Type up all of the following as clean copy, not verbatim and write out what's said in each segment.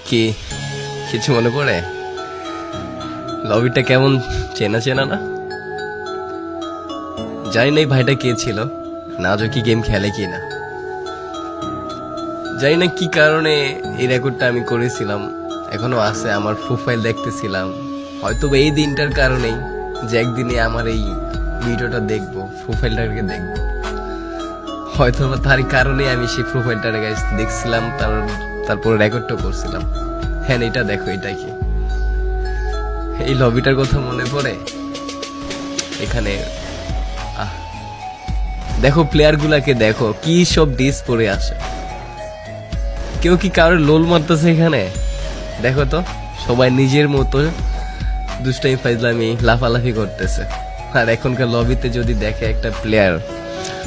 কি কিছু মনে পড়ে? লবিটা কেমন চেনা চেনা না? জানি না এই ভাইটা কে ছিল, না কি গেম খেলে কি না, জানি না কি কারণে এই রেকর্ডটা আমি করেছিলাম, এখনো আছে। আমার প্রোফাইল দেখতেছিলাম, হয়তো এই দিনটার কারণেই যে একদিনে আমার এই ভিডিওটা দেখবো, প্রোফাইলটাকে দেখবো, হয়তো তার কারণে আমি সেই প্রোফাইলটা দেখছিলাম, তারপর রেকর্ডটা করছিলাম। হ্যাঁ, এটা দেখো, এটা কি এই লবিটার কথা মনে পড়ে? এখানে দেখো প্লেয়ার গুলাকে, দেখো কি সব ডিস পরে আসে। কেউ কি কারোর লোল মারতেছে এখানে? দেখো তো, সবাই নিজের মতো দুষ্টাই ফাইজলামি লাফালাফি করতেছে। আর এখনকার লবিতে যদি দেখে একটা প্লেয়ার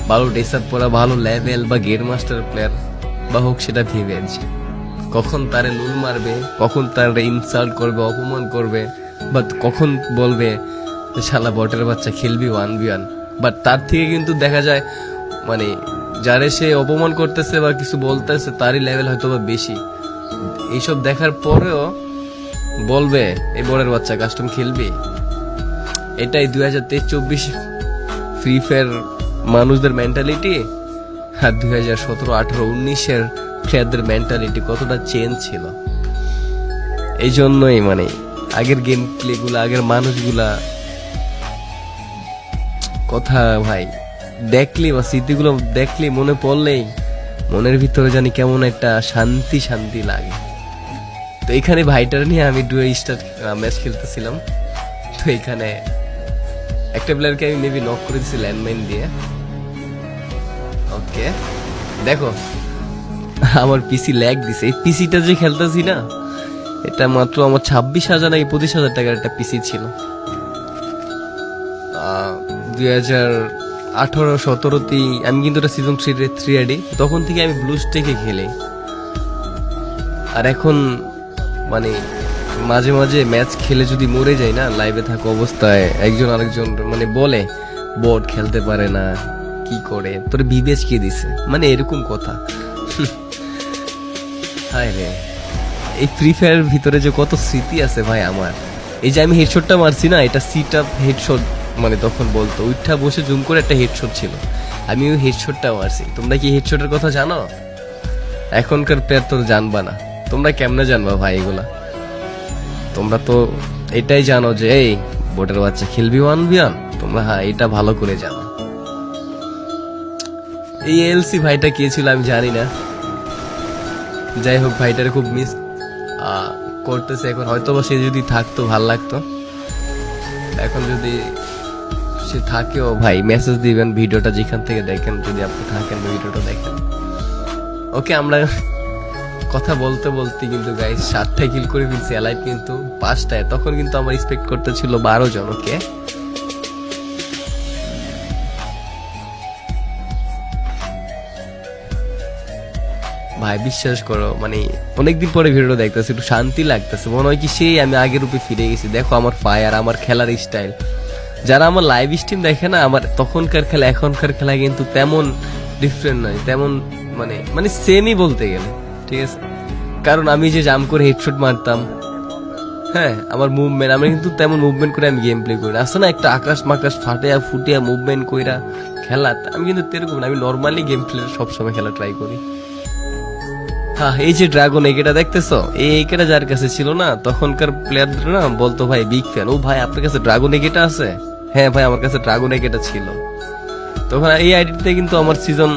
ভালো ড্রেস আপ পরা, ভালো লেভেল বা গেম মাস্টার প্লেয়ার বা হোক, সেটা ভিভেজ, কখন তারে লুল মারবে, কখন তারে ইনসাল্ট করবে, অপমান করবে, বা কখন বলবে শালা বটের বাচ্চা খেলবি 1v1। বাট তার থেকে কিন্তু দেখা যায় মানে যারে সে অপমান করতেছে বা কিছু বলতেছে তারই লেভেল হয়তো বা বেশি। এইসব দেখার পরেও বলবে এই বটের বাচ্চা কাস্টম খেলবি। এটাই 2023-24 ফ্রি ফায়ার মানুষদের মেন্টালিটি, আর 2017-18-19 প্লেয়ারদের মেন্টালিটি কতটা চেঞ্জ ছিল। এই জন্যই মানে আগের গেম প্লে গুলা, আগের মানুষগুলা কথা ভাই দেখলে বা স্মৃতিগুলো দেখলে, মনে পড়লেই মনের ভিতরে জানি কেমন একটা শান্তি শান্তি লাগে। তো এখানে ভাইটার নিয়ে আমি ডুয়ে স্টার্ট ম্যাচ খেলতেছিলাম। তো এখানে একটা প্লেয়ারকে আমি মেবি নক করে দিচ্ছি ল্যান্ডমাইন দিয়ে। ওকে, দেখো আমার পিসি ল্যাগ দিছে। এই পিসিটা যে খেলতেছি না, এটা মাত্র আমার 26,000 নাকি 25,000 টাকার একটা পিসি ছিল। 2018-17 আমি কিন্তু এটা সিজন 3 রেডি, তখন থেকে আমি ব্লু স্টেকে খেলি। আর এখন মানে মাঝে মাঝে ম্যাচ খেলে যদি মরে যাই না, লাইভে থাকা অবস্থায় একজন আরেকজন মানে বলে বট খেলতে পারে না, কি করে তোর বিবেচ কে দিছে, মানে এরকম কথা। হায় রে, এই ফ্রি ফায়ারের ভিতরে যে কত স্মৃতি আছে ভাই আমার। এই যে আমি হেডশটটা মারছি না, এটা সিট আপ হেডশট, মানে তখন বলতো উঠা বসে জুম করে একটা হেডশট ছিল, আমি ওই হেডশটটা মারছি। তোমরা কি হেডশটের কথা জানো? এখনকার প্লেয়ার তো জানবা না। তোমরা কেমনে জানবা ভাই এগুলা? তোমরা তো এটাই জানো যে এই বোটের বাচ্চা খেলবি 1v1, তোমরা হ্যাঁ এটা ভালো করে জানো। এই এলসি ভাইটা কে ছিল আমি জানি না, যাই হোক ভাইটার খুব মিস করতেছে এখন। হয়তো বা সে যদি থাকতো ভাল লাগতো, এখন যদি সে থাকেও ভাই মেসেজ দিবেন, ভিডিওটা যেখান থেকে দেখেন, যদি আপনি থাকেন ভিডিওটা দেখেন। ওকে, আমরা কথা বলতে বলতে কিন্তু গাইস 7টা কিল করে ফেলছি, অ্যালাইভ কিন্তু 5টায়। তখন কিন্তু আমার এক্সপেক্ট করতে ছিল 12 জন। ওকে, ভাই বিশ্বাস করো মানে অনেকদিন পরে ভিডিওটা দেখতেছি, একটু শান্তি লাগতেছে, মনে হয় কি সেই আমি আগের রূপে ফিরে গেছি। দেখো আমার ফায়ার, আমার খেলার স্টাইল, যারা আমার লাইভ স্ট্রিম দেখে না, আমার তখনকার খেলা এখনকার খেলা কিন্তু তেমন ডিফারেন্ট নয়, তেমন মানে মানে সেমই বলতে গেলে, ঠিক আছে। কারণ আমি যে জাম্প করে হেডশট মারতাম, হ্যাঁ আমার মুভমেন্ট, আমি কিন্তু তেমন মুভমেন্ট করে আমি গেম প্লে করি না। আসলে না একটা আকাশ মাকাশ ফাটিয়া ফুটিয়া মুভমেন্ট কইরা খেলা, আমি কিন্তু তেরকম না। আমি নর্মালি গেম প্লে সবসময় খেলা ট্রাই করি। হ্যাঁ, এই যে ড্রাগন একেটা দেখতেছো, এই একেটা যার কাছে ছিল না, তখনকার প্লেয়ারদের না বলতো ভাই বিগ ফ্যান, ও ভাই আপনার কাছে ড্রাগন একেটা আছে? হ্যাঁ ভাই আমার কাছে ড্রাগন একেটা ছিল। তখন এই আইডিতে কিন্তু আমার সিজন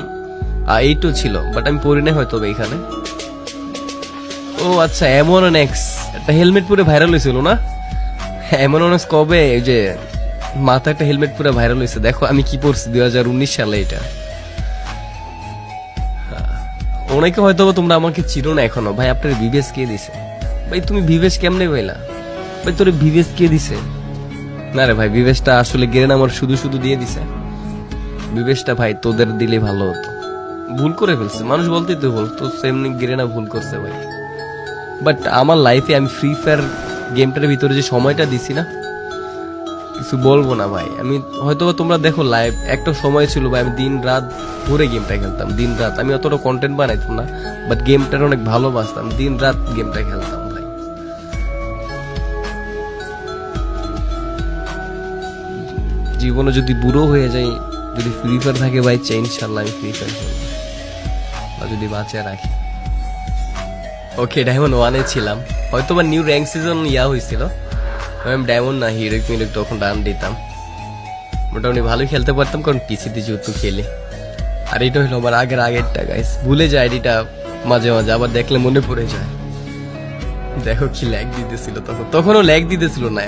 8ও ছিল, বাট আমি পড়ি না হয়তো এখানে। ও আচ্ছা, এমনএক্স একটা হেলমেট পরে ভাইরাল হয়েছিল না? এমনএক্স কবে ওই যে মাথা একটা হেলমেট পরে ভাইরাল হয়েছে, দেখো আমি কি পড়ছি 2019 সালে। এটা অনেকে হয়তো তোমরা আমাকে চিনো না এখনো। ভাই আপনার ভিভেস কে দিছে? ভাই তুমি ভিভেস কেমনে পাইলা? ভাই তোর ভিভেস কে দিছে? না রে ভাই, ভিভেসটা আসলে গেরেন আমার শুধু শুধু দিয়ে দিছে। ভিভেসটা ভাই তোদের দিলে ভালো হতো, ভুল করে ফেলছে। মানুষ বলতেই তো ভুল, তো সেমনি গেরেনা ভুল করছে ভাই। বাট আমার লাইফে আমি ফ্রি ফায়ার গেমটার ভিতরে যে সময়টা দিছি না, কিছু বলবো না ভাই। আমি হয়তো তোমরা দেখো লাইভ, একটা সময় ছিল ভাই আমি দিন রাত ধরে গেমটা খেলতাম, দিন রাত। আমি অতটা কন্টেন্ট বানাইতাম না, বাট গেমটার অনেক ভালোবাসতাম, দিন রাত গেমটা খেলতাম ভাই। জীবনে যদি বুড়ো হয়ে যাই, যদি ফ্রি ফায়ার থাকে ভাই, ইনশাল্লাহ আমি ফ্রি ফায়ার খেলবো, বা যদি বাঁচিয়ে রাখি। ওকে, ডায়মন্ড 1-এ ছিলাম, হয়তো বা নিউ র্যাঙ্ক সিজন হয়েছিল। আমি ডায়মন্ড না হিরো মিরো তখন রান দিতাম, মোটামুটি ভালোই খেলতে পারতাম, কারণ পিসিতে যেহেতু খেলি। আর এটা হলো আমার আগেরটা গাইস, ভুলে যায় আইডিটা মাঝে মাঝে, আবার দেখলে মনে পড়ে যায়। দেখো কি ল্যাগ দিতেছিল তখনও ল্যাগ দিতেছিল না।